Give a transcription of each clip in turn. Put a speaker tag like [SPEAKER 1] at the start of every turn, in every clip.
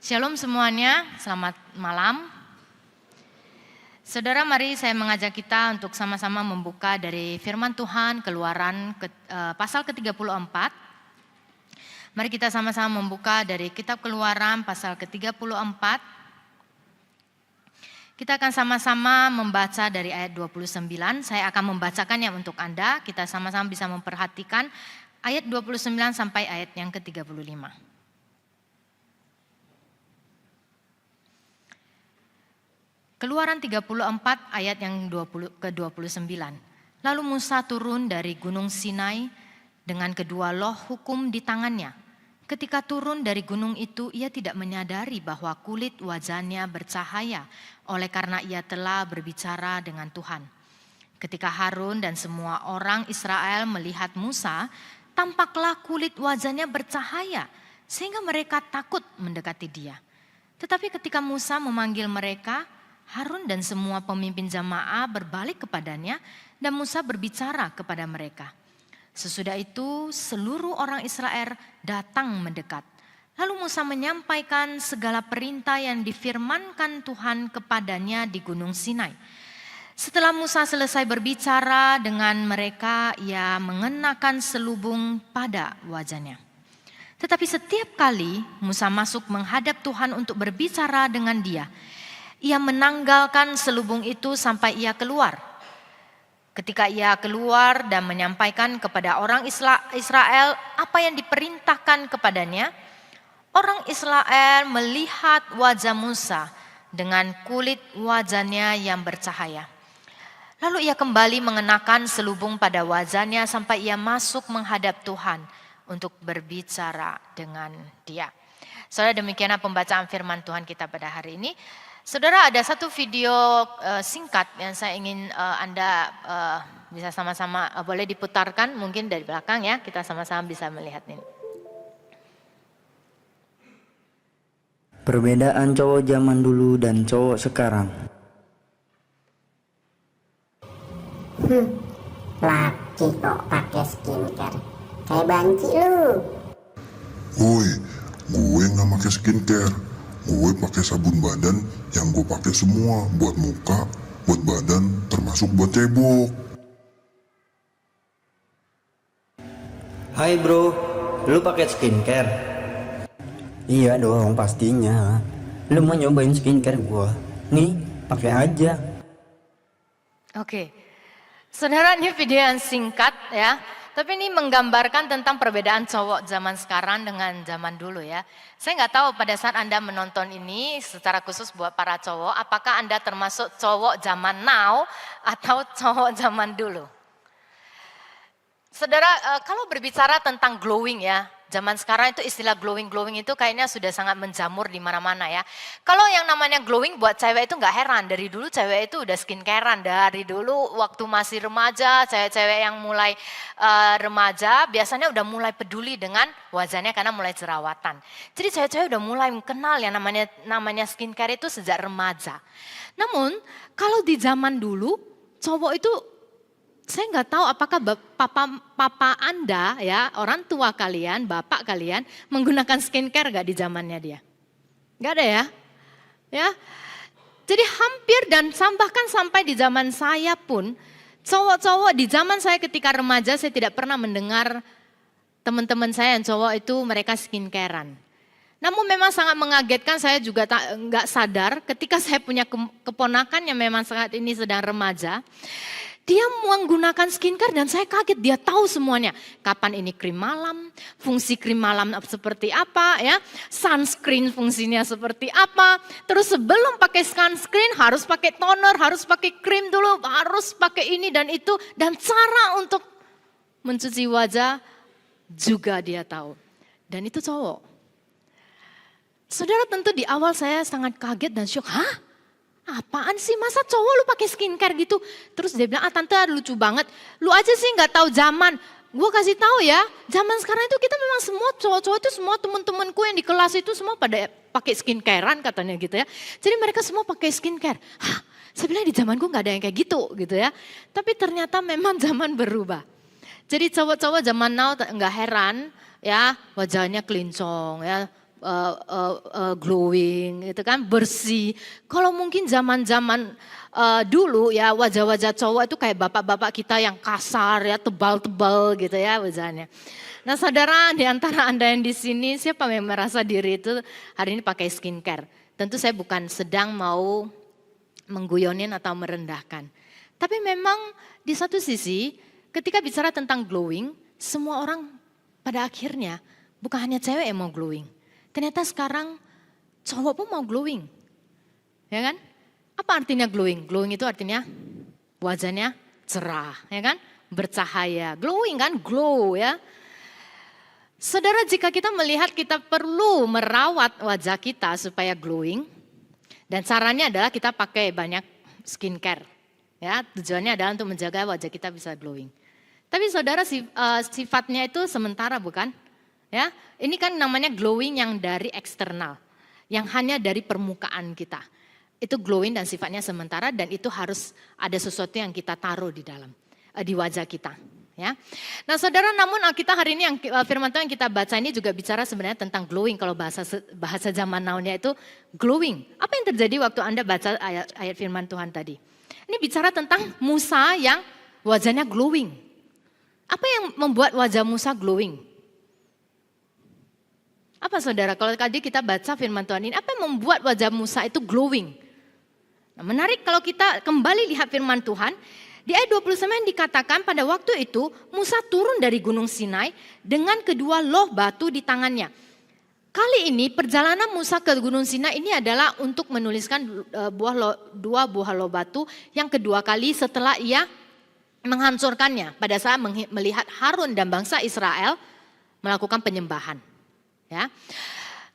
[SPEAKER 1] Shalom semuanya, selamat malam. Saudara, mari saya mengajak kita untuk sama-sama membuka dari firman Tuhan Keluaran pasal ke-34. Mari kita sama-sama membuka dari kitab Keluaran pasal ke-34. Kita akan sama-sama membaca dari ayat 29. Saya akan membacakannya untuk Anda. Kita sama-sama bisa memperhatikan ayat 29 sampai ayat yang ke-35. Keluaran 34 ayat yang ke-29. Lalu Musa turun dari gunung Sinai dengan kedua loh hukum di tangannya. Ketika turun dari gunung itu, ia tidak menyadari bahwa kulit wajahnya bercahaya oleh karena ia telah berbicara dengan Tuhan. Ketika Harun dan semua orang Israel melihat Musa, tampaklah kulit wajahnya bercahaya sehingga mereka takut mendekati dia. Tetapi ketika Musa memanggil mereka, Harun dan semua pemimpin jamaah berbalik kepadanya dan Musa berbicara kepada mereka. Sesudah itu seluruh orang Israel datang mendekat. Lalu Musa menyampaikan segala perintah yang difirmankan Tuhan kepadanya di Gunung Sinai. Setelah Musa selesai berbicara dengan mereka, ia mengenakan selubung pada wajahnya. Tetapi setiap kali Musa masuk menghadap Tuhan untuk berbicara dengan dia, ia menanggalkan selubung itu sampai ia keluar. Ketika ia keluar dan menyampaikan kepada orang Israel apa yang diperintahkan kepadanya, orang Israel melihat wajah Musa dengan kulit wajahnya yang bercahaya. Lalu ia kembali mengenakan selubung pada wajahnya sampai ia masuk menghadap Tuhan untuk berbicara dengan dia. Saudara, demikianlah pembacaan firman Tuhan kita pada hari ini. Saudara, ada satu video singkat yang saya ingin Anda bisa sama-sama boleh diputarkan mungkin dari belakang ya, kita sama-sama bisa melihat ini.
[SPEAKER 2] Perbedaan cowok zaman dulu dan cowok sekarang.
[SPEAKER 3] Laki kok pakai skincare, kayak banci lu.
[SPEAKER 4] Woi, gue nggak pakai skincare. Gue pakai sabun badan yang gue pakai semua buat muka, buat badan, termasuk buat cebok.
[SPEAKER 5] Hai bro, lu pakai skincare?
[SPEAKER 2] Iya dong pastinya. Lu mau nyobain skincare gua? Nih, pakai aja.
[SPEAKER 1] Oke, saudara, ini video yang singkat ya. Tapi ini menggambarkan tentang perbedaan cowok zaman sekarang dengan zaman dulu ya. Saya nggak tahu pada saat Anda menonton ini secara khusus buat para cowok, apakah Anda termasuk cowok zaman now atau cowok zaman dulu? Saudara, kalau berbicara tentang glowing ya, zaman sekarang itu istilah glowing itu kayaknya sudah sangat menjamur di mana-mana ya. Kalau yang namanya glowing buat cewek itu nggak heran, dari dulu cewek itu udah skincarean, dari dulu waktu masih remaja, cewek-cewek yang mulai remaja biasanya udah mulai peduli dengan wajahnya karena mulai jerawatan. Jadi cewek-cewek udah mulai kenal yang namanya skincare itu sejak remaja. Namun kalau di zaman dulu cowok itu, saya nggak tahu apakah papa Anda ya, orang tua kalian, bapak kalian menggunakan skincare nggak di zamannya dia? Nggak ada ya? Ya, jadi hampir dan bahkan sampai di zaman saya pun, cowok-cowok di zaman saya ketika remaja saya tidak pernah mendengar teman-teman saya yang cowok itu mereka skincarean. Namun memang sangat mengagetkan, saya juga nggak sadar ketika saya punya keponakan yang memang saat ini sedang remaja. Dia menggunakan skincare dan saya kaget, dia tahu semuanya. Kapan ini krim malam, fungsi krim malam seperti apa ya, sunscreen fungsinya seperti apa. Terus sebelum pakai sunscreen harus pakai toner, harus pakai krim dulu, harus pakai ini dan itu. Dan cara untuk mencuci wajah juga dia tahu. Dan itu cowok. Saudara, tentu di awal saya sangat kaget dan syok. Hah? Apaan sih, masa cowok lu pakai skincare gitu? Terus dia bilang, tante lucu banget. Lu aja sih nggak tahu zaman. Gue kasih tahu ya, zaman sekarang itu kita memang semua cowok-cowok itu semua teman-temanku yang di kelas itu semua pada pakai skincarean katanya gitu ya. Jadi mereka semua pakai skincare. Hah, saya bilang di zamanku nggak ada yang kayak gitu ya. Tapi ternyata memang zaman berubah. Jadi cowok-cowok zaman now nggak heran ya, wajahnya kelincong ya. glowing, gitu kan, bersih. Kalau mungkin zaman-zaman dulu ya wajah-wajah cowok itu kayak bapak-bapak kita yang kasar ya, tebal-tebal gitu ya wajahnya. Nah saudara, di antara Anda yang di sini, siapa yang merasa diri itu hari ini pakai skincare? Tentu saya bukan sedang mau mengguyonin atau merendahkan. Tapi memang di satu sisi ketika bicara tentang glowing, semua orang pada akhirnya bukan hanya cewek yang mau glowing. Ternyata sekarang cowok pun mau glowing. Ya kan? Apa artinya glowing? Glowing itu artinya wajahnya cerah, ya kan? Bercahaya. Glowing kan, glow ya. Saudara, jika kita melihat kita perlu merawat wajah kita supaya glowing, dan caranya adalah kita pakai banyak skincare. Ya, tujuannya adalah untuk menjaga wajah kita bisa glowing. Tapi saudara, sifatnya itu sementara bukan? Ya, ini kan namanya glowing yang dari eksternal, yang hanya dari permukaan kita. Itu glowing dan sifatnya sementara, dan itu harus ada sesuatu yang kita taruh di dalam, di wajah kita. Ya, nah saudara, namun Alkitab hari ini yang firman Tuhan yang kita baca ini juga bicara sebenarnya tentang glowing. Kalau bahasa zaman now-nya itu glowing. Apa yang terjadi waktu Anda baca ayat firman Tuhan tadi? Ini bicara tentang Musa yang wajahnya glowing. Apa yang membuat wajah Musa glowing? Apa saudara, kalau tadi kita baca firman Tuhan ini, apa yang membuat wajah Musa itu glowing? Nah, menarik kalau kita kembali lihat firman Tuhan. Di ayat 29 dikatakan pada waktu itu Musa turun dari gunung Sinai dengan kedua loh batu di tangannya. Kali ini perjalanan Musa ke gunung Sinai ini adalah untuk menuliskan dua buah loh batu yang kedua kali setelah ia menghancurkannya pada saat melihat Harun dan bangsa Israel melakukan penyembahan. Ya.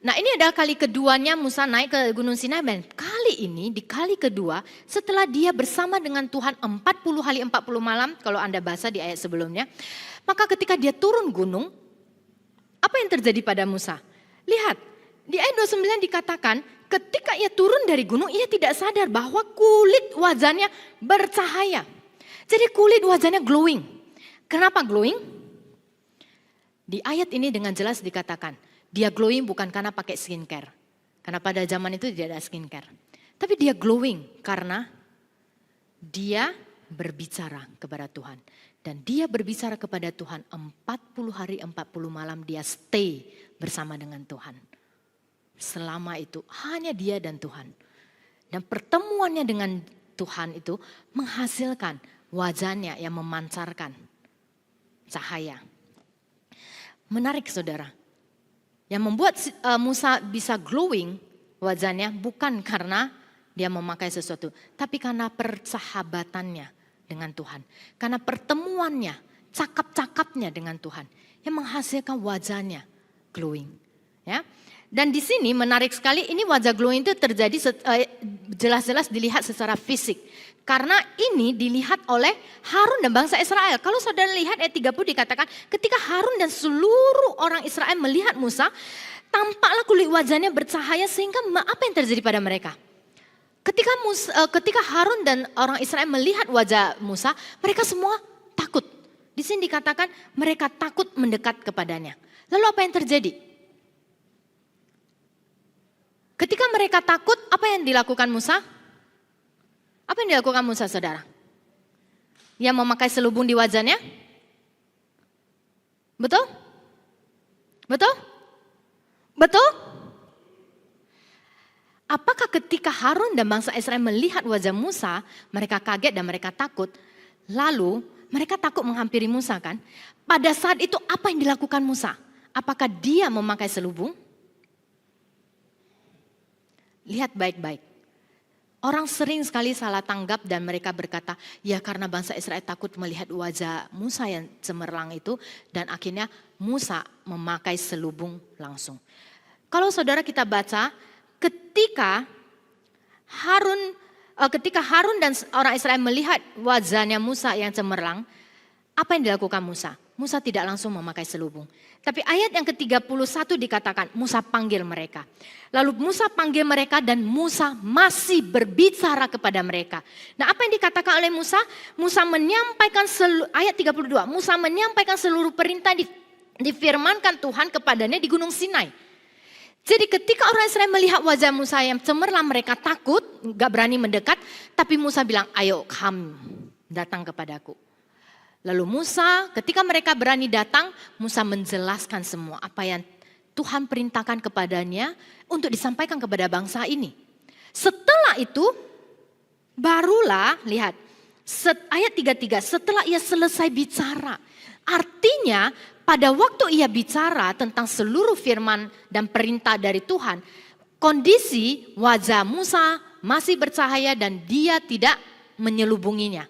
[SPEAKER 1] Nah, ini adalah kali keduanya Musa naik ke gunung Sinai, dan kali ini di kali kedua setelah dia bersama dengan Tuhan 40 hari 40 malam, kalau Anda baca di ayat sebelumnya, maka ketika dia turun gunung, apa yang terjadi pada Musa? Lihat, di ayat 29 dikatakan ketika ia turun dari gunung, ia tidak sadar bahwa kulit wajahnya bercahaya. Jadi kulit wajahnya glowing. Kenapa glowing? Di ayat ini dengan jelas dikatakan, dia glowing bukan karena pakai skincare. Karena pada zaman itu tidak ada skincare. Tapi dia glowing karena dia berbicara kepada Tuhan. Dan dia berbicara kepada Tuhan 40 hari 40 malam dia stay bersama dengan Tuhan. Selama itu hanya dia dan Tuhan. Dan pertemuannya dengan Tuhan itu menghasilkan wajahnya yang memancarkan cahaya. Menarik saudara. Yang membuat Musa bisa glowing wajahnya bukan karena dia memakai sesuatu. Tapi karena persahabatannya dengan Tuhan. Karena pertemuannya, cakap-cakapnya dengan Tuhan. Yang menghasilkan wajahnya glowing. Ya. Dan di sini menarik sekali, ini wajah glowing itu terjadi jelas-jelas dilihat secara fisik. Karena ini dilihat oleh Harun dan bangsa Israel. Kalau saudara lihat ayat 30 dikatakan ketika Harun dan seluruh orang Israel melihat Musa, tampaklah kulit wajahnya bercahaya sehingga apa yang terjadi pada mereka? Ketika Harun dan orang Israel melihat wajah Musa, mereka semua takut. Di sini dikatakan mereka takut mendekat kepadanya. Lalu apa yang terjadi? Ketika mereka takut, apa yang dilakukan Musa? Apa yang dilakukan Musa, saudara? Yang memakai selubung di wajahnya? Betul? Betul? Betul? Apakah ketika Harun dan bangsa Israel melihat wajah Musa, mereka kaget dan mereka takut? Lalu mereka takut menghampiri Musa kan? Pada saat itu apa yang dilakukan Musa? Apakah dia memakai selubung? Lihat baik-baik. Orang sering sekali salah tanggap dan mereka berkata, ya karena bangsa Israel takut melihat wajah Musa yang cemerlang itu dan akhirnya Musa memakai selubung langsung. Kalau saudara kita baca, ketika Harun dan orang Israel melihat wajahnya Musa yang cemerlang, apa yang dilakukan Musa? Musa tidak langsung memakai selubung. Tapi ayat yang ke-31 dikatakan Musa panggil mereka. Lalu Musa panggil mereka dan Musa masih berbicara kepada mereka. Nah apa yang dikatakan oleh Musa? Musa menyampaikan ayat 32. Musa menyampaikan seluruh perintah difirmankan Tuhan kepadanya di gunung Sinai. Jadi ketika orang Israel melihat wajah Musa yang cemerlang, mereka takut, gak berani mendekat. Tapi Musa bilang, ayo kamu datang kepadaku. Lalu Musa, ketika mereka berani datang, Musa menjelaskan semua apa yang Tuhan perintahkan kepadanya untuk disampaikan kepada bangsa ini. Setelah itu, barulah lihat ayat 33, setelah ia selesai bicara. Artinya pada waktu ia bicara tentang seluruh firman dan perintah dari Tuhan, kondisi wajah Musa masih bercahaya dan dia tidak menyelubunginya.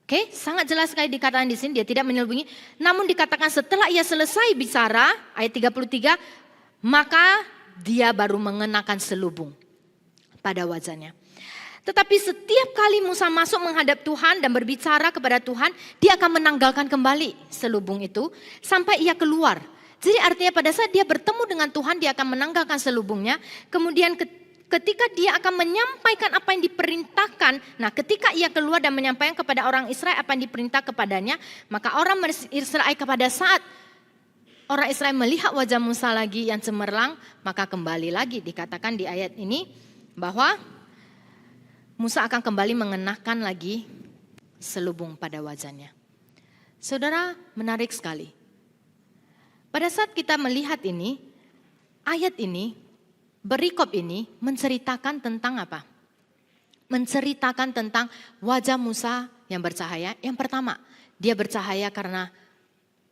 [SPEAKER 1] Oke, sangat jelas sekali dikatakan di sini dia tidak menyelubungi. Namun dikatakan setelah ia selesai bicara, ayat 33, maka dia baru mengenakan selubung pada wajahnya. Tetapi setiap kali Musa masuk menghadap Tuhan dan berbicara kepada Tuhan, dia akan menanggalkan kembali selubung itu sampai ia keluar. Jadi artinya pada saat dia bertemu dengan Tuhan, dia akan menanggalkan selubungnya. Kemudian ketika dia akan menyampaikan apa yang diperintahkan, nah ketika ia keluar dan menyampaikan kepada orang Israel apa yang diperintah kepadanya, maka orang Israel pada saat orang Israel melihat wajah Musa lagi yang cemerlang, maka kembali lagi dikatakan di ayat ini bahwa Musa akan kembali mengenakan lagi selubung pada wajahnya. Saudara, menarik sekali. Pada saat kita melihat ini, ayat ini, berikop ini menceritakan tentang apa? Menceritakan tentang wajah Musa yang bercahaya. Yang pertama, dia bercahaya karena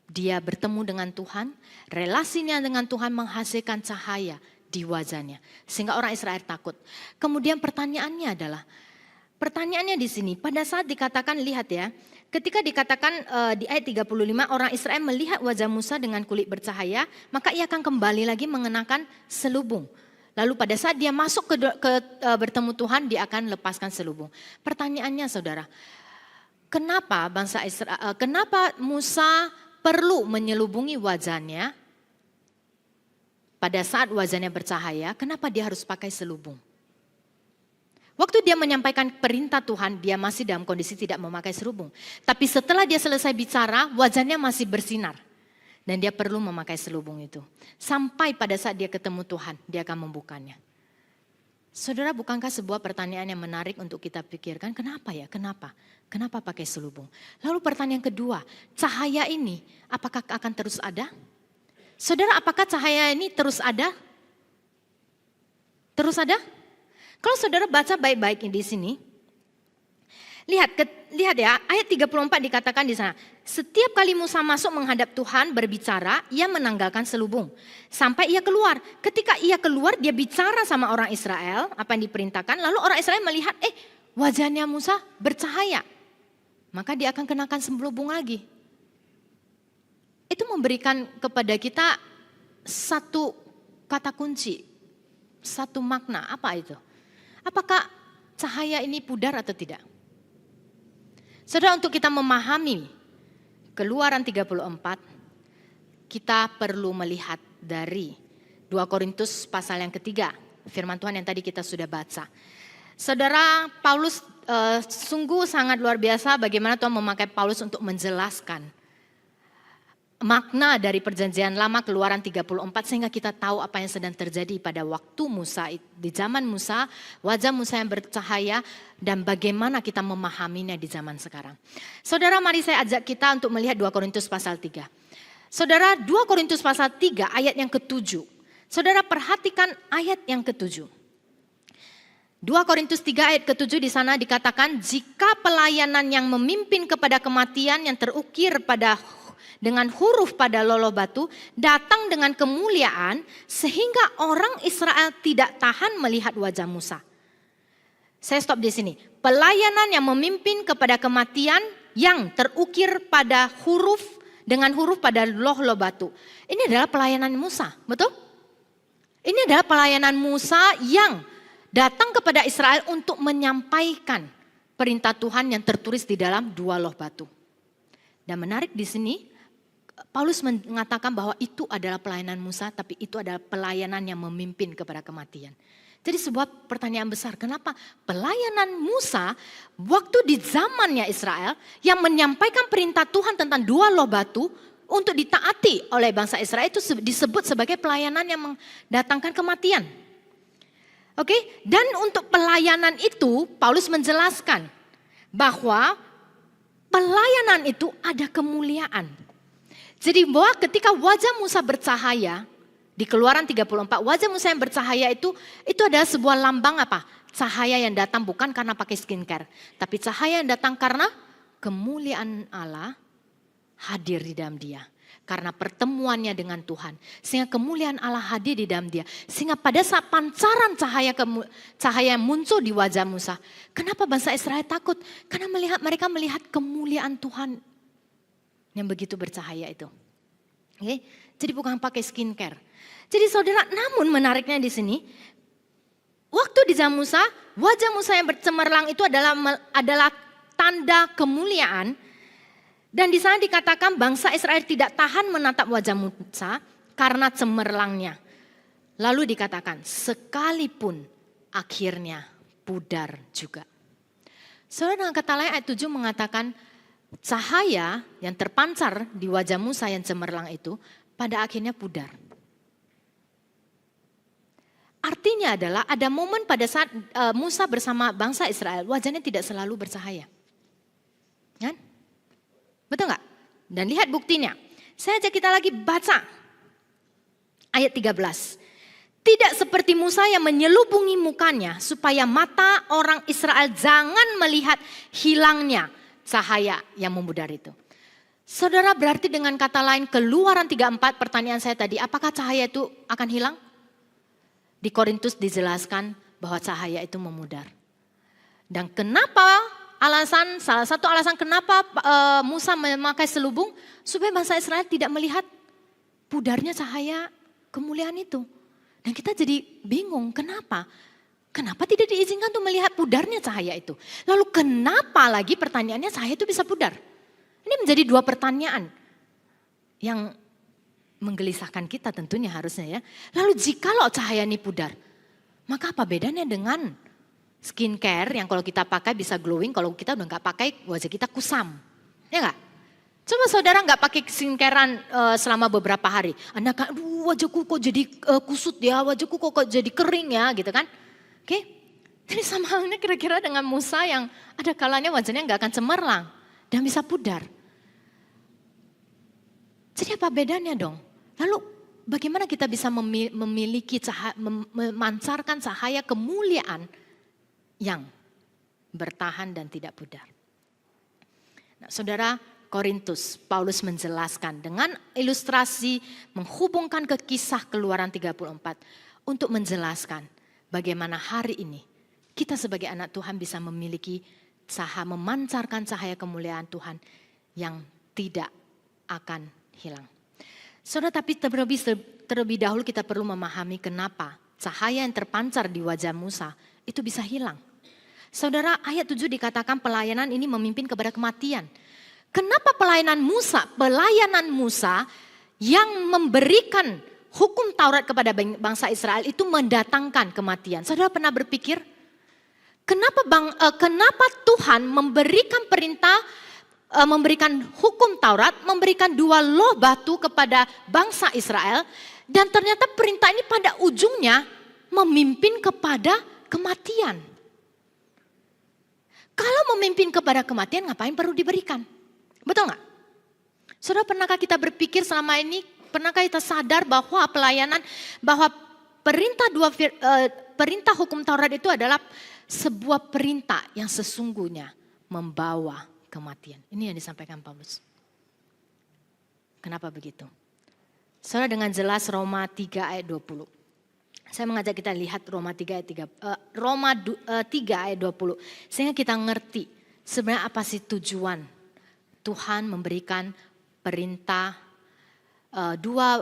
[SPEAKER 1] dia bertemu dengan Tuhan, relasinya dengan Tuhan menghasilkan cahaya di wajahnya. Sehingga orang Israel takut. Kemudian pertanyaannya di sini, pada saat dikatakan, lihat ya, ketika dikatakan di ayat 35, orang Israel melihat wajah Musa dengan kulit bercahaya, maka ia akan kembali lagi mengenakan selubung. Lalu pada saat dia masuk bertemu Tuhan, dia akan lepaskan selubung. Pertanyaannya saudara, kenapa bangsa Israel, kenapa Musa perlu menyelubungi wajahnya pada saat wajahnya bercahaya? Kenapa dia harus pakai selubung? Waktu dia menyampaikan perintah Tuhan, dia masih dalam kondisi tidak memakai selubung. Tapi setelah dia selesai bicara, wajahnya masih bersinar. Dan dia perlu memakai selubung itu. Sampai pada saat dia ketemu Tuhan, dia akan membukanya. Saudara, bukankah sebuah pertanyaan yang menarik untuk kita pikirkan? Kenapa ya? Kenapa? Kenapa pakai selubung? Lalu pertanyaan kedua, cahaya ini apakah akan terus ada? Saudara, apakah cahaya ini terus ada? Terus ada? Kalau saudara baca baik-baik di sini, lihat ya, ayat 34 dikatakan di sana. Setiap kali Musa masuk menghadap Tuhan berbicara, ia menanggalkan selubung. Sampai ia keluar. Ketika ia keluar, dia bicara sama orang Israel, apa yang diperintahkan. Lalu orang Israel melihat, wajahnya Musa bercahaya. Maka dia akan kenakan selubung lagi. Itu memberikan kepada kita satu kata kunci, satu makna. Apa itu? Apakah cahaya ini pudar atau tidak? Saudara, untuk kita memahami Keluaran 34, kita perlu melihat dari 2 Korintus pasal yang ketiga, firman Tuhan yang tadi kita sudah baca. Saudara, Paulus sungguh sangat luar biasa bagaimana Tuhan memakai Paulus untuk menjelaskan makna dari perjanjian lama Keluaran 34 sehingga kita tahu apa yang sedang terjadi pada waktu Musa, di zaman Musa, wajah Musa yang bercahaya dan bagaimana kita memahaminya di zaman sekarang. Saudara, mari saya ajak kita untuk melihat 2 Korintus pasal 3. Saudara, 2 Korintus pasal 3 ayat yang ke-7. Saudara, perhatikan ayat yang ke-7. 2 Korintus 3 ayat ke-7 di sana dikatakan, jika pelayanan yang memimpin kepada kematian yang terukir dengan huruf pada loloh batu datang dengan kemuliaan sehingga orang Israel tidak tahan melihat wajah Musa. Saya stop di sini. Pelayanan yang memimpin kepada kematian yang terukir pada dengan huruf pada loloh batu. Ini adalah pelayanan Musa, betul? Ini adalah pelayanan Musa yang datang kepada Israel untuk menyampaikan perintah Tuhan yang tertulis di dalam 2 loh batu. Dan menarik di sini, Paulus mengatakan bahwa itu adalah pelayanan Musa, tapi itu adalah pelayanan yang memimpin kepada kematian. Jadi sebuah pertanyaan besar, kenapa pelayanan Musa waktu di zamannya Israel yang menyampaikan perintah Tuhan tentang 2 loh batu, untuk ditaati oleh bangsa Israel itu disebut sebagai pelayanan yang mendatangkan kematian. Oke, dan untuk pelayanan itu Paulus menjelaskan bahwa pelayanan itu ada kemuliaan. Jadi bahwa ketika wajah Musa bercahaya, di Keluaran 34, wajah Musa yang bercahaya itu adalah sebuah lambang apa? Cahaya yang datang bukan karena pakai skincare, tapi cahaya yang datang karena kemuliaan Allah hadir di dalam dia. Karena pertemuannya dengan Tuhan. Sehingga kemuliaan Allah hadir di dalam dia. Sehingga pada saat pancaran cahaya yang muncul di wajah Musa. Kenapa bangsa Israel takut? Karena mereka melihat kemuliaan Tuhan yang begitu bercahaya itu. Oke? Jadi bukan pakai skincare. Jadi saudara, namun menariknya di sini. Waktu di zaman Musa, wajah Musa yang bercemerlang itu adalah tanda kemuliaan. Dan di sana dikatakan bangsa Israel tidak tahan menatap wajah Musa karena cemerlangnya. Lalu dikatakan sekalipun akhirnya pudar juga. Saudara, dengan kata lain ayat 7 mengatakan cahaya yang terpancar di wajah Musa yang cemerlang itu pada akhirnya pudar. Artinya adalah ada momen pada saat Musa bersama bangsa Israel wajahnya tidak selalu bercahaya. Kan? Betul nggak? Dan lihat buktinya. Saya ajak kita lagi baca ayat 13. Tidak seperti Musa yang menyelubungi mukanya supaya mata orang Israel jangan melihat hilangnya cahaya yang memudar itu. Saudara, berarti dengan kata lain Keluaran 34, pertanyaan saya tadi, apakah cahaya itu akan hilang? Di Korintus dijelaskan bahwa cahaya itu memudar. Dan kenapa salah satu alasan kenapa Musa memakai selubung, supaya bangsa Israel tidak melihat pudarnya cahaya kemuliaan itu. Dan kita jadi bingung, kenapa? Kenapa tidak diizinkan untuk melihat pudarnya cahaya itu? Lalu kenapa lagi pertanyaannya cahaya itu bisa pudar? Ini menjadi dua pertanyaan yang menggelisahkan kita tentunya harusnya ya. Lalu jikalau cahaya ini pudar, maka apa bedanya dengan skincare yang kalau kita pakai bisa glowing, kalau kita udah nggak pakai wajah kita kusam, ya nggak? Coba saudara nggak pakai skincarean selama beberapa hari, Anda kan, wajahku kok jadi kusut ya, wajahku kok jadi kering ya, gitu kan? Oke, jadi sama halnya kira-kira dengan Musa yang ada kalanya wajahnya nggak akan cemerlang dan bisa pudar. Jadi apa bedanya dong? Lalu bagaimana kita bisa memiliki memancarkan cahaya kemuliaan yang bertahan dan tidak pudar. Nah, saudara, Korintus, Paulus menjelaskan dengan ilustrasi menghubungkan ke kisah Keluaran 34 untuk menjelaskan bagaimana hari ini kita sebagai anak Tuhan bisa memiliki memancarkan cahaya kemuliaan Tuhan yang tidak akan hilang. Saudara, tapi terlebih dahulu kita perlu memahami kenapa cahaya yang terpancar di wajah Musa itu bisa hilang. Saudara, ayat 7 dikatakan pelayanan ini memimpin kepada kematian. Kenapa pelayanan Musa yang memberikan hukum Taurat kepada bangsa Israel itu mendatangkan kematian? Saudara pernah berpikir, kenapa Tuhan memberikan perintah, memberikan hukum Taurat, memberikan 2 loh batu kepada bangsa Israel, dan ternyata perintah ini pada ujungnya memimpin kepada kematian. Kalau memimpin kepada kematian, ngapain perlu diberikan? Betul nggak? Saudara, pernahkah kita berpikir selama ini, pernahkah kita sadar bahwa bahwa perintah hukum Taurat itu adalah sebuah perintah yang sesungguhnya membawa kematian. Ini yang disampaikan Paulus. Kenapa begitu? Saudara, dengan jelas Roma 3 ayat 20. Saya mengajak kita lihat Roma 3 ayat 20. Sehingga kita ngerti sebenarnya apa sih tujuan Tuhan memberikan perintah dua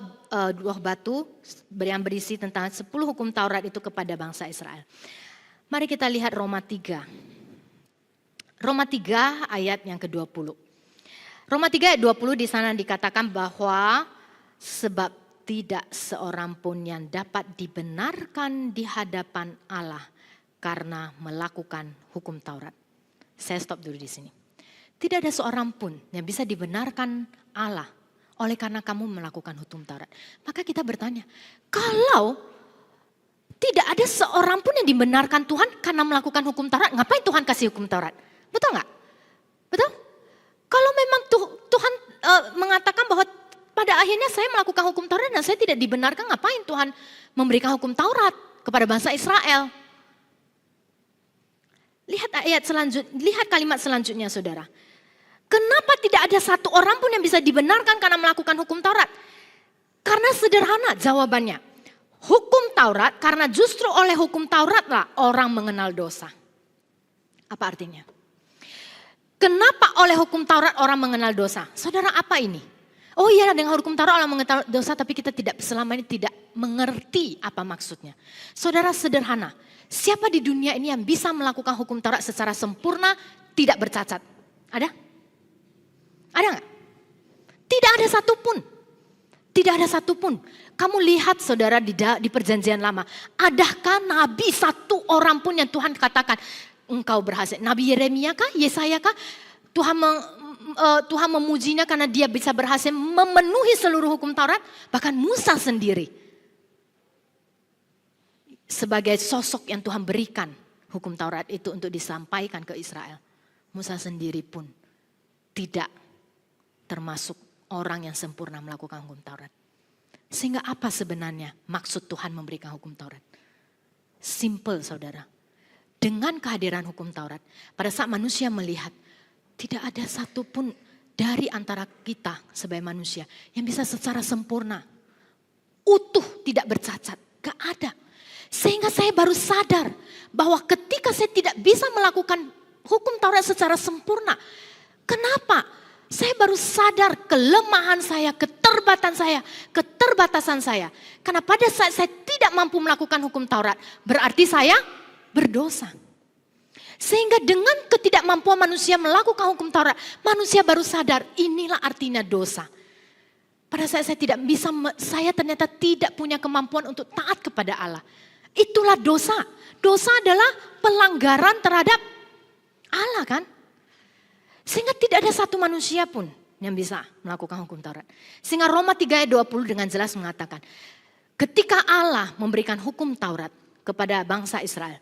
[SPEAKER 1] batu yang berisi tentang 10 hukum Taurat itu kepada bangsa Israel. Mari kita lihat Roma 3. Roma 3 ayat yang ke-20. Roma 3 ayat 20 di sana dikatakan bahwa sebab tidak seorang pun yang dapat dibenarkan di hadapan Allah karena melakukan hukum Taurat. Saya stop dulu di sini. Tidak ada seorang pun yang bisa dibenarkan Allah oleh karena kamu melakukan hukum Taurat. Maka kita bertanya, kalau tidak ada seorang pun yang dibenarkan Tuhan karena melakukan hukum Taurat, ngapain Tuhan kasih hukum Taurat? Betul nggak? Betul? Kalau memang Tuhan mengatakan bahwa pada akhirnya saya melakukan hukum Taurat dan saya tidak dibenarkan, ngapain Tuhan memberikan hukum Taurat kepada bangsa Israel? Lihat kalimat selanjutnya, saudara. Kenapa tidak ada satu orang pun yang bisa dibenarkan karena melakukan hukum Taurat? Karena sederhana jawabannya. Hukum Taurat, karena justru oleh hukum Tauratlah orang mengenal dosa. Apa artinya? Kenapa oleh hukum Taurat orang mengenal dosa? Saudara, apa ini? Oh iya, dengan hukum Taurat orang mengenal dosa, tapi kita selama ini tidak mengerti apa maksudnya. Saudara, sederhana. Siapa di dunia ini yang bisa melakukan hukum Taurat secara sempurna, tidak bercacat? Ada? Ada nggak? Tidak ada satupun. Tidak ada satupun. Kamu lihat saudara di perjanjian lama. Adakah nabi satu orang pun yang Tuhan katakan, engkau berhasil? Nabi Yeremia kah? Yesaya kah? Tuhan memujinya karena dia bisa berhasil memenuhi seluruh hukum Taurat. Bahkan Musa sendiri. Sebagai sosok yang Tuhan berikan hukum Taurat itu untuk disampaikan ke Israel. Musa sendiri pun tidak termasuk orang yang sempurna melakukan hukum Taurat. Sehingga apa sebenarnya maksud Tuhan memberikan hukum Taurat? Simple saudara. Dengan kehadiran hukum Taurat, pada saat manusia melihat tidak ada satupun dari antara kita sebagai manusia yang bisa secara sempurna, utuh, tidak bercacat. Gak ada. Sehingga saya baru sadar bahwa ketika saya tidak bisa melakukan hukum Taurat secara sempurna, kenapa? Saya baru sadar kelemahan saya, keterbatasan saya. Karena pada saat saya tidak mampu melakukan hukum Taurat, berarti saya berdosa. Sehingga dengan ketidakmampuan manusia melakukan hukum Taurat, manusia baru sadar inilah artinya dosa. Pada saat saya tidak bisa, saya ternyata tidak punya kemampuan untuk taat kepada Allah. Itulah dosa. Dosa adalah pelanggaran terhadap Allah kan? Sehingga tidak ada satu manusia pun yang bisa melakukan hukum Taurat. Sehingga Roma 3 ayat 20 dengan jelas mengatakan, ketika Allah memberikan hukum Taurat kepada bangsa Israel,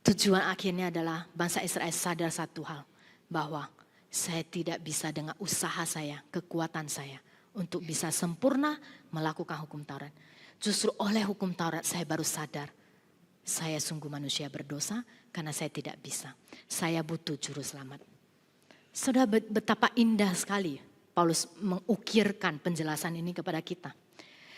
[SPEAKER 1] tujuan akhirnya adalah bangsa Israel sadar satu hal, bahwa saya tidak bisa dengan usaha saya, kekuatan saya, untuk bisa sempurna melakukan hukum Taurat. Justru oleh hukum Taurat saya baru sadar, saya sungguh manusia berdosa karena saya tidak bisa. Saya butuh juru selamat. Saudara, betapa indah sekali Paulus mengukirkan penjelasan ini kepada kita.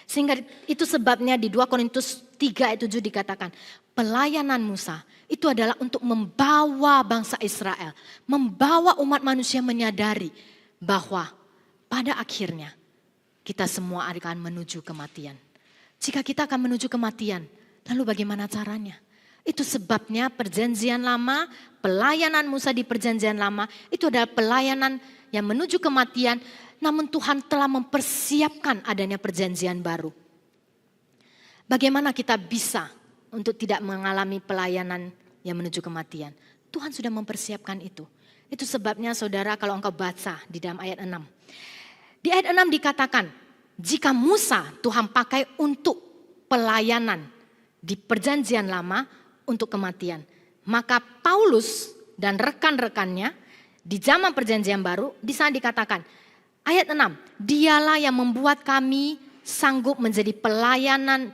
[SPEAKER 1] Sehingga itu sebabnya di 2 Korintus 3 ayat 7 dikatakan, pelayanan Musa itu adalah untuk membawa bangsa Israel, membawa umat manusia menyadari bahwa pada akhirnya kita semua akan menuju kematian. Jika kita akan menuju kematian, lalu bagaimana caranya? Itu sebabnya perjanjian lama, pelayanan Musa di perjanjian lama itu adalah pelayanan yang menuju kematian, namun Tuhan telah mempersiapkan adanya perjanjian baru. Bagaimana kita bisa untuk tidak mengalami pelayanan yang menuju kematian? Tuhan sudah mempersiapkan itu. Itu sebabnya saudara kalau engkau baca di dalam ayat 6. Di ayat 6 dikatakan, jika Musa Tuhan pakai untuk pelayanan di perjanjian lama, untuk kematian. Maka Paulus dan rekan-rekannya di zaman perjanjian baru di sana dikatakan ayat 6, dialah yang membuat kami sanggup menjadi pelayan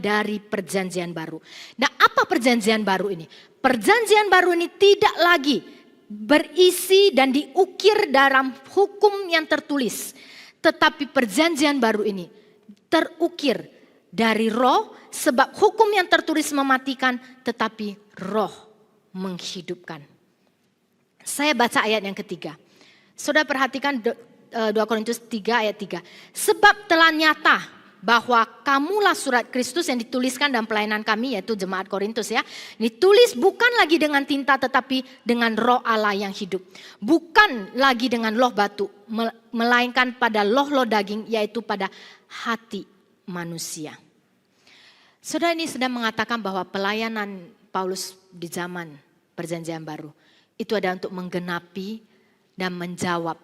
[SPEAKER 1] dari perjanjian baru. Nah, apa perjanjian baru ini? Perjanjian baru ini tidak lagi berisi dan diukir dalam hukum yang tertulis, tetapi perjanjian baru ini terukir dari roh. Sebab hukum yang tertulis mematikan, tetapi roh menghidupkan. Saya baca ayat yang ketiga. Saudara perhatikan 2 Korintus 3 ayat 3. Sebab telah nyata bahwa kamulah surat Kristus yang dituliskan dalam pelayanan kami, yaitu jemaat Korintus ya. Ditulis bukan lagi dengan tinta tetapi dengan roh Allah yang hidup. Bukan lagi dengan loh batu, melainkan pada loh daging, yaitu pada hati manusia. Saudara, ini sedang mengatakan bahwa pelayanan Paulus di zaman perjanjian baru itu ada untuk menggenapi dan menjawab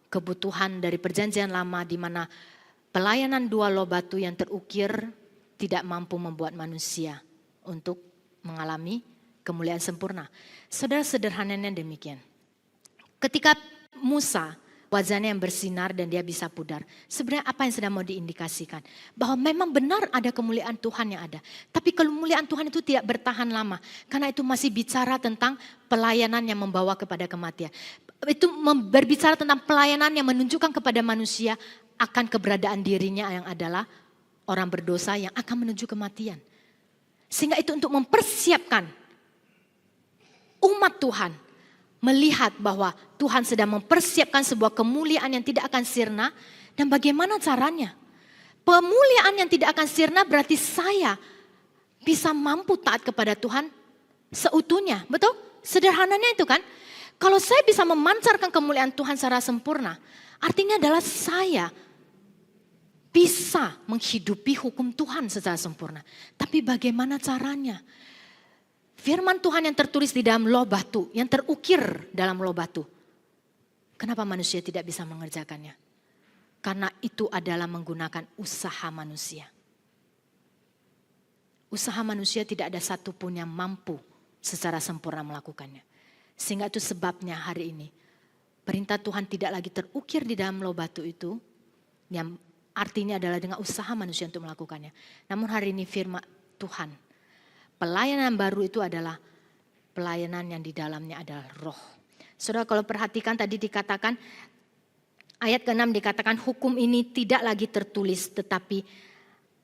[SPEAKER 1] kebutuhan dari perjanjian lama di mana pelayanan dua loh batu yang terukir tidak mampu membuat manusia untuk mengalami kemuliaan sempurna. Saudara, sederhananya demikian. Ketika Musa wajahnya yang bersinar dan dia bisa pudar. Sebenarnya apa yang sedang mau diindikasikan? Bahwa memang benar ada kemuliaan Tuhan yang ada. Tapi kemuliaan Tuhan itu tidak bertahan lama. Karena itu masih bicara tentang pelayanan yang membawa kepada kematian. Itu berbicara tentang pelayanan yang menunjukkan kepada manusia akan keberadaan dirinya yang adalah orang berdosa yang akan menuju kematian. Sehingga itu untuk mempersiapkan umat Tuhan melihat bahwa Tuhan sedang mempersiapkan sebuah kemuliaan yang tidak akan sirna. Dan bagaimana caranya? Pemuliaan yang tidak akan sirna berarti saya bisa mampu taat kepada Tuhan seutuhnya. Betul? Sederhananya itu kan. Kalau saya bisa memancarkan kemuliaan Tuhan secara sempurna, artinya adalah saya bisa menghidupi hukum Tuhan secara sempurna. Tapi bagaimana caranya? Firman Tuhan yang tertulis di dalam loh batu, yang terukir dalam loh batu. Kenapa manusia tidak bisa mengerjakannya? Karena itu adalah menggunakan usaha manusia. Usaha manusia tidak ada satupun yang mampu secara sempurna melakukannya. Sehingga itu sebabnya hari ini perintah Tuhan tidak lagi terukir di dalam loh batu itu, yang artinya adalah dengan usaha manusia untuk melakukannya. Namun hari ini firman Tuhan, pelayanan baru itu adalah pelayanan yang di dalamnya adalah roh. Saudara, kalau perhatikan tadi dikatakan, ayat ke-6 dikatakan hukum ini tidak lagi tertulis, tetapi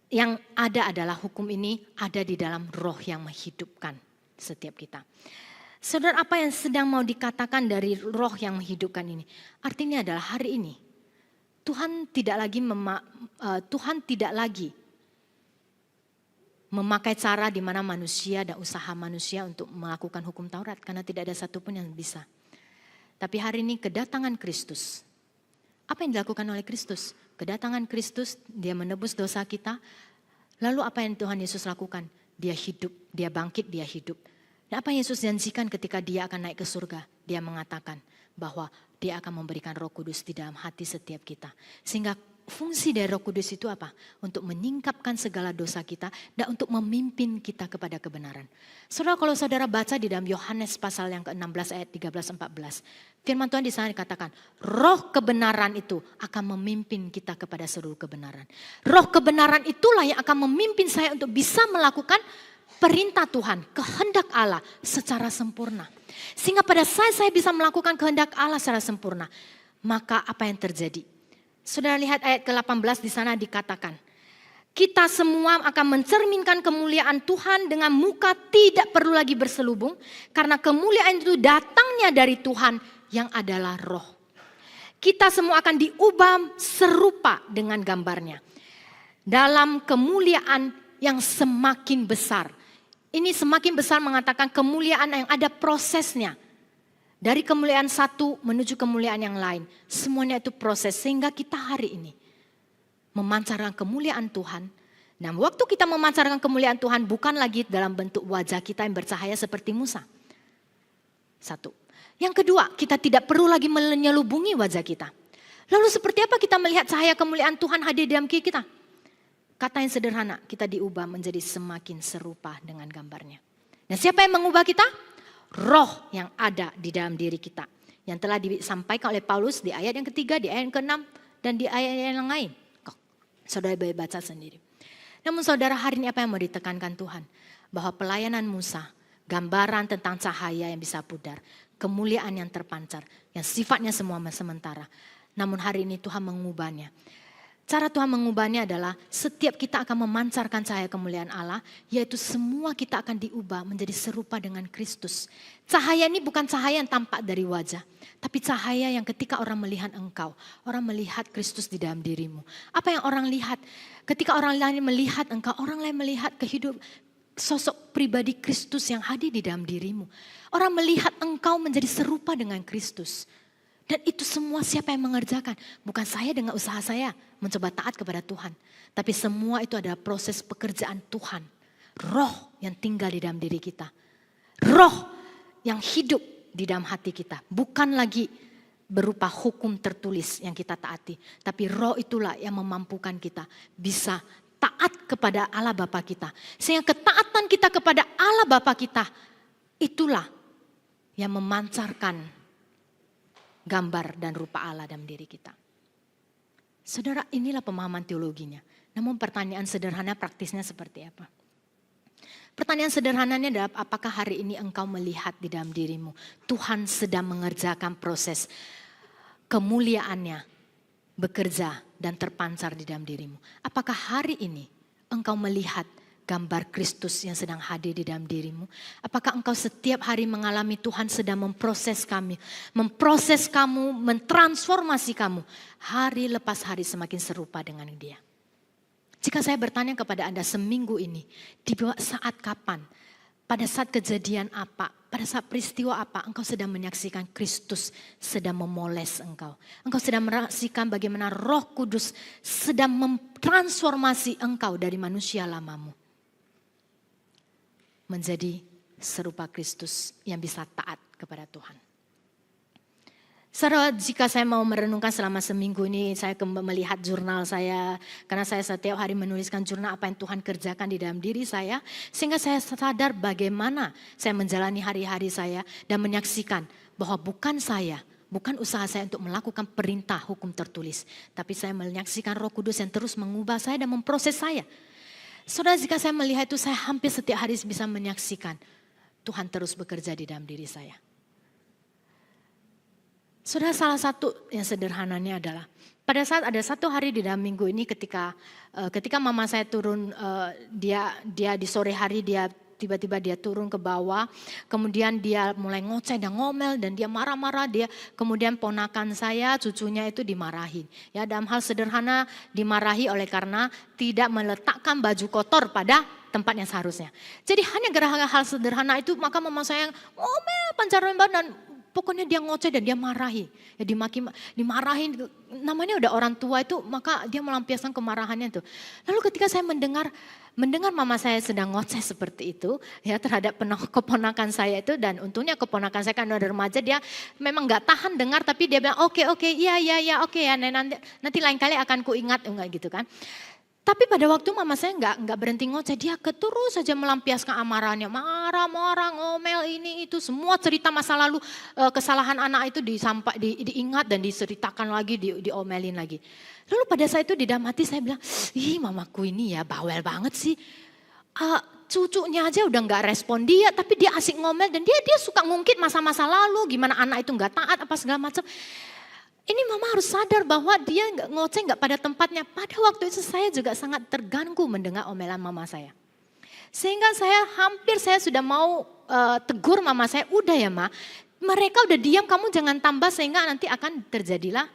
[SPEAKER 1] yang ada adalah hukum ini ada di dalam roh yang menghidupkan setiap kita. Saudara, apa yang sedang mau dikatakan dari roh yang menghidupkan ini? Artinya adalah hari ini Tuhan tidak lagi memakai cara di mana manusia dan usaha manusia untuk melakukan hukum Taurat. Karena tidak ada satupun yang bisa. Tapi hari ini kedatangan Kristus. Apa yang dilakukan oleh Kristus? Kedatangan Kristus, dia menebus dosa kita. Lalu apa yang Tuhan Yesus lakukan? Dia hidup, dia bangkit, dia hidup. Dan apa yang Yesus janjikan ketika dia akan naik ke surga? Dia mengatakan bahwa dia akan memberikan Roh Kudus di dalam hati setiap kita. Sehingga fungsi dari Roh Kudus itu apa? Untuk menyingkapkan segala dosa kita dan untuk memimpin kita kepada kebenaran. Saudara, kalau saudara baca di dalam Yohanes pasal yang ke-16 ayat 13-14. Firman Tuhan di sana dikatakan, roh kebenaran itu akan memimpin kita kepada seluruh kebenaran. Roh kebenaran itulah yang akan memimpin saya untuk bisa melakukan perintah Tuhan, kehendak Allah secara sempurna. Sehingga pada saat saya bisa melakukan kehendak Allah secara sempurna, maka apa yang terjadi? Saudara lihat ayat ke-18 di sana dikatakan, kita semua akan mencerminkan kemuliaan Tuhan dengan muka tidak perlu lagi berselubung, karena kemuliaan itu datangnya dari Tuhan yang adalah roh. Kita semua akan diubah serupa dengan gambarnya. Dalam kemuliaan yang semakin besar. Ini semakin besar mengatakan kemuliaan yang ada prosesnya. Dari kemuliaan satu menuju kemuliaan yang lain. Semuanya itu proses sehingga kita hari ini memancarkan kemuliaan Tuhan. Dan waktu kita memancarkan kemuliaan Tuhan bukan lagi dalam bentuk wajah kita yang bercahaya seperti Musa. Satu. Yang kedua, kita tidak perlu lagi menyelubungi wajah kita. Lalu seperti apa kita melihat cahaya kemuliaan Tuhan hadir di dalam diri kita? Kata yang sederhana, kita diubah menjadi semakin serupa dengan gambarnya. Dan siapa yang mengubah kita? Roh yang ada di dalam diri kita. Yang telah disampaikan oleh Paulus di ayat yang ketiga, di ayat yang ke-6, dan di ayat yang lain. Saudara boleh baca sendiri. Namun saudara, hari ini apa yang mau ditekankan Tuhan? Bahwa pelayanan Musa, gambaran tentang cahaya yang bisa pudar. Kemuliaan yang terpancar, yang sifatnya semua sementara. Namun hari ini Tuhan mengubahnya. Cara Tuhan mengubahnya adalah setiap kita akan memancarkan cahaya kemuliaan Allah, yaitu semua kita akan diubah menjadi serupa dengan Kristus. Cahaya ini bukan cahaya yang tampak dari wajah, tapi cahaya yang ketika orang melihat engkau, orang melihat Kristus di dalam dirimu. Apa yang orang lihat? Ketika orang lain melihat engkau, orang lain melihat kehidupan sosok pribadi Kristus yang hadir di dalam dirimu. Orang melihat engkau menjadi serupa dengan Kristus. Dan itu semua siapa yang mengerjakan? Bukan saya dengan usaha saya mencoba taat kepada Tuhan. Tapi semua itu adalah proses pekerjaan Tuhan. Roh yang tinggal di dalam diri kita. Roh yang hidup di dalam hati kita. Bukan lagi berupa hukum tertulis yang kita taati. Tapi roh itulah yang memampukan kita bisa taat kepada Allah Bapa kita. Sehingga ketaatan kita kepada Allah Bapa kita itulah yang memancarkan gambar dan rupa Allah dalam diri kita. Saudara, inilah pemahaman teologinya. Namun pertanyaan sederhana praktisnya seperti apa? Pertanyaan sederhananya adalah apakah hari ini engkau melihat di dalam dirimu Tuhan sedang mengerjakan proses kemuliaannya bekerja dan terpancar di dalam dirimu. Apakah hari ini engkau melihat gambar Kristus yang sedang hadir di dalam dirimu? Apakah engkau setiap hari mengalami Tuhan sedang memproses kamu, mentransformasi kamu hari lepas hari semakin serupa dengan Dia? Jika saya bertanya kepada Anda seminggu ini, di saat kapan, pada saat kejadian apa, pada saat peristiwa apa, engkau sedang menyaksikan Kristus sedang memoles engkau. Engkau sedang merasakan bagaimana Roh Kudus sedang mentransformasi engkau dari manusia lamamu menjadi serupa Kristus yang bisa taat kepada Tuhan. Saudara, jika saya mau merenungkan selama seminggu ini, saya melihat jurnal saya. Karena saya setiap hari menuliskan jurnal apa yang Tuhan kerjakan di dalam diri saya. Sehingga saya sadar bagaimana saya menjalani hari-hari saya dan menyaksikan bahwa bukan usaha saya untuk melakukan perintah hukum tertulis. Tapi saya menyaksikan Roh Kudus yang terus mengubah saya dan memproses saya. Saudara, jika saya melihat itu, saya hampir setiap hari bisa menyaksikan Tuhan terus bekerja di dalam diri saya. Saudara, salah satu yang sederhananya adalah pada saat ada satu hari di dalam minggu ini ketika mama saya turun, dia di sore hari dia tiba-tiba dia turun ke bawah, kemudian dia mulai ngoceh dan ngomel dan dia marah-marah, kemudian ponakan saya, cucunya itu dimarahin. Ya, dalam hal sederhana dimarahi oleh karena tidak meletakkan baju kotor pada tempat yang seharusnya. Jadi hanya gara-gara hal sederhana itu maka mama saya ngomel pancaran dan pokoknya dia ngoceh dan dia marahi. Ya, dimarahin, namanya udah orang tua itu maka dia melampiaskan kemarahannya itu. Lalu ketika saya mendengar mama saya sedang ngoceh seperti itu ya terhadap keponakan saya itu, dan untungnya keponakan saya kan udah remaja, dia memang gak tahan dengar tapi dia bilang oke, iya oke ya nanti lain kali akan kuingat enggak gitu kan. Tapi pada waktu mama saya nggak berhenti ngoceh, dia terus saja melampiaskan amarahnya, marah, ngomel ini itu, semua cerita masa lalu kesalahan anak itu diingat dan diceritakan lagi, diomelin lagi. Lalu pada saat itu di dalam hati saya bilang, ih mamaku ini ya bawel banget sih. Cucunya aja udah nggak respon dia, tapi dia asik ngomel dan dia suka ngungkit masa-masa lalu, gimana anak itu nggak taat apa segala macam. Ini mama harus sadar bahwa dia ngoceh nggak pada tempatnya. Pada waktu itu saya juga sangat terganggu mendengar omelan mama saya. Sehingga saya sudah mau tegur mama saya, udah ya ma, mereka udah diam, kamu jangan tambah sehingga nanti akan terjadilah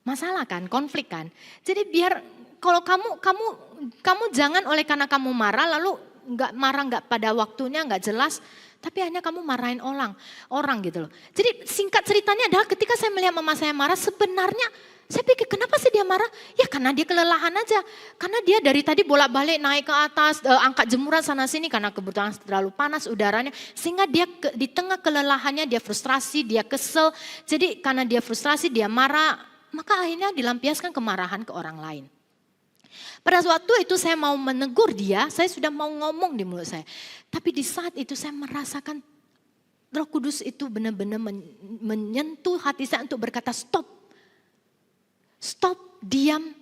[SPEAKER 1] masalah kan, konflik kan. Jadi biar kalau kamu jangan oleh karena kamu marah lalu nggak pada waktunya, nggak jelas. Tapi hanya kamu marahin orang gitu loh. Jadi singkat ceritanya adalah ketika saya melihat mama saya marah, sebenarnya saya pikir kenapa sih dia marah? Ya karena dia kelelahan aja. Karena dia dari tadi bolak-balik naik ke atas, angkat jemuran sana sini karena kebetulan terlalu panas udaranya. Sehingga dia di tengah kelelahannya dia frustrasi, dia kesel. Jadi karena dia frustrasi, dia marah, maka akhirnya dilampiaskan kemarahan ke orang lain. Pada waktu itu saya mau menegur dia, saya sudah mau ngomong di mulut saya. Tapi di saat itu saya merasakan Roh Kudus itu benar-benar menyentuh hati saya untuk berkata stop. Stop, diam,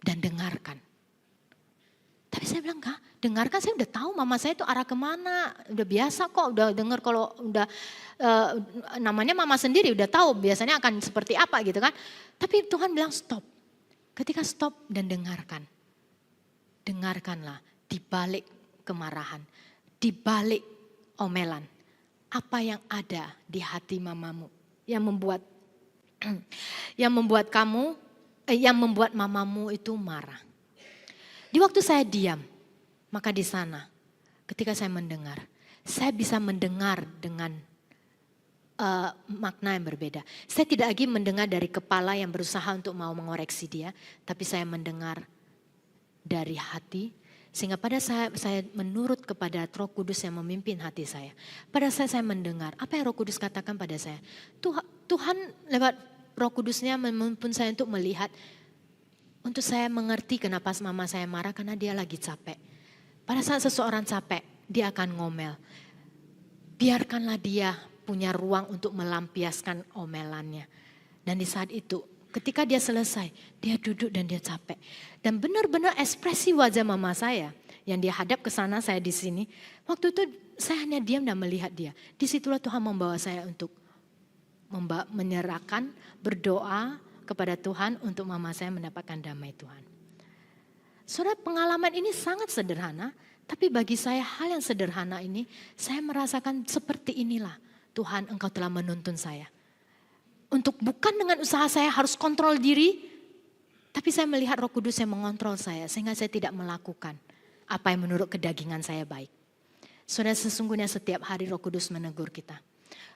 [SPEAKER 1] dan dengarkan. Tapi saya bilang enggak, dengarkan, saya udah tahu mama saya itu arah kemana. Udah biasa kok, udah dengar kalau udah namanya mama sendiri udah tahu biasanya akan seperti apa gitu kan. Tapi Tuhan bilang stop. Ketika stop dan dengarkan. Dengarkanlah di balik kemarahan, di balik omelan. Apa yang ada di hati mamamu yang membuat mamamu itu marah. Di waktu saya diam, maka di sana ketika saya mendengar, saya bisa mendengar dengan makna yang berbeda. Saya tidak lagi mendengar dari kepala yang berusaha untuk mau mengoreksi dia, tapi saya mendengar dari hati, Sehingga pada saya menurut kepada Roh Kudus yang memimpin hati saya. Pada saya mendengar apa yang Roh Kudus katakan pada saya. Tuhan lewat Roh Kudusnya memimpin saya untuk melihat, untuk saya mengerti kenapa mama saya marah, karena dia lagi capek. Pada saat seseorang capek, dia akan ngomel. Biarkanlah dia punya ruang untuk melampiaskan omelannya. Dan di saat itu, ketika dia selesai, dia duduk dan dia capek. Dan benar-benar ekspresi wajah mama saya yang dia hadap ke sana, saya di sini. Waktu itu saya hanya diam dan melihat dia. Disitulah Tuhan membawa saya untuk menyerahkan, berdoa kepada Tuhan untuk mama saya mendapatkan damai Tuhan. Saudara, pengalaman ini sangat sederhana, tapi bagi saya hal yang sederhana ini, saya merasakan seperti inilah Tuhan, Engkau telah menuntun saya. Untuk bukan dengan usaha saya harus kontrol diri, tapi saya melihat Roh Kudus yang mengontrol saya sehingga saya tidak melakukan apa yang menurut kedagingan saya baik. Saudara, sesungguhnya setiap hari Roh Kudus menegur kita.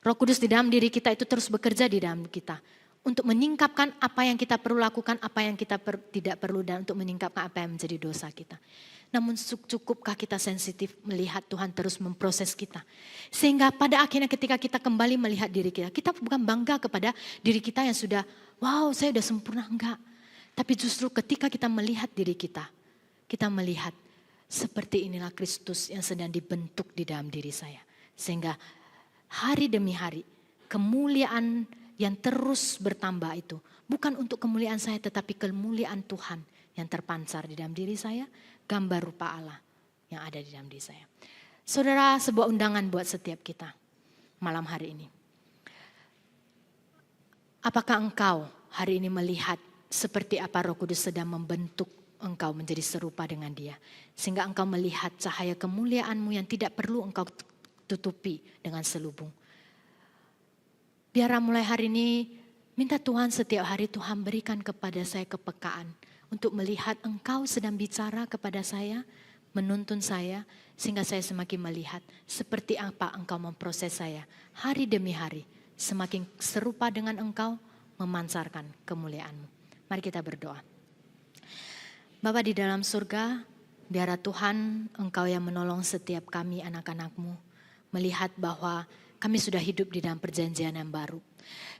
[SPEAKER 1] Roh Kudus di dalam diri kita itu terus bekerja di dalam kita untuk menyingkapkan apa yang kita perlu lakukan, apa yang kita tidak perlu, dan untuk menyingkapkan apa yang menjadi dosa kita. Namun cukupkah kita sensitif melihat Tuhan terus memproses kita. Sehingga pada akhirnya ketika kita kembali melihat diri kita, kita bukan bangga kepada diri kita yang sudah, wow saya sudah sempurna, enggak. Tapi justru ketika kita melihat diri kita melihat seperti inilah Kristus yang sedang dibentuk di dalam diri saya. Sehingga hari demi hari kemuliaan yang terus bertambah itu bukan untuk kemuliaan saya, tetapi kemuliaan Tuhan yang terpancar di dalam diri saya, gambar rupa Allah yang ada di dalam diri saya. Saudara, sebuah undangan buat setiap kita malam hari ini. Apakah engkau hari ini melihat seperti apa Roh Kudus sedang membentuk engkau menjadi serupa dengan Dia, sehingga engkau melihat cahaya kemuliaanmu yang tidak perlu engkau tutupi dengan selubung. Biarlah mulai hari ini minta Tuhan setiap hari, Tuhan berikan kepada saya kepekaan untuk melihat engkau sedang bicara kepada saya, menuntun saya, sehingga saya semakin melihat seperti apa engkau memproses saya hari demi hari, semakin serupa dengan engkau, memancarkan kemuliaanmu. Mari kita berdoa. Bapa di dalam surga, biarlah Tuhan engkau yang menolong setiap kami anak-anakmu, melihat bahwa kami sudah hidup di dalam perjanjian yang baru.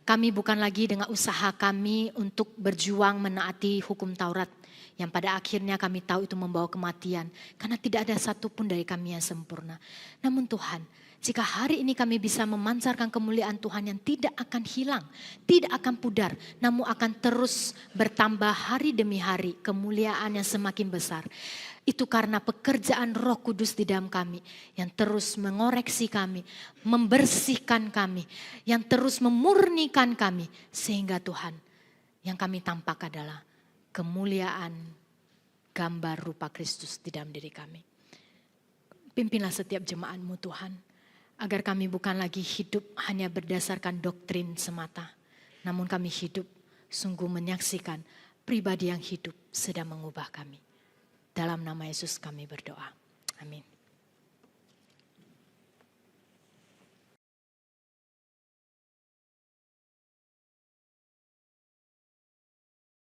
[SPEAKER 1] Kami bukan lagi dengan usaha kami untuk berjuang menaati hukum Taurat, yang pada akhirnya kami tahu itu membawa kematian, karena tidak ada satupun dari kami yang sempurna. Namun Tuhan, jika hari ini kami bisa memancarkan kemuliaan Tuhan yang tidak akan hilang, tidak akan pudar, namun akan terus bertambah hari demi hari, kemuliaan yang semakin besar. Itu karena pekerjaan Roh Kudus di dalam kami yang terus mengoreksi kami, membersihkan kami, yang terus memurnikan kami. Sehingga Tuhan, yang kami tampak adalah kemuliaan gambar rupa Kristus di dalam diri kami. Pimpinlah setiap jemaat-Mu Tuhan, agar kami bukan lagi hidup hanya berdasarkan doktrin semata, namun kami hidup sungguh menyaksikan pribadi yang hidup sedang mengubah kami. Dalam nama Yesus kami berdoa. Amin.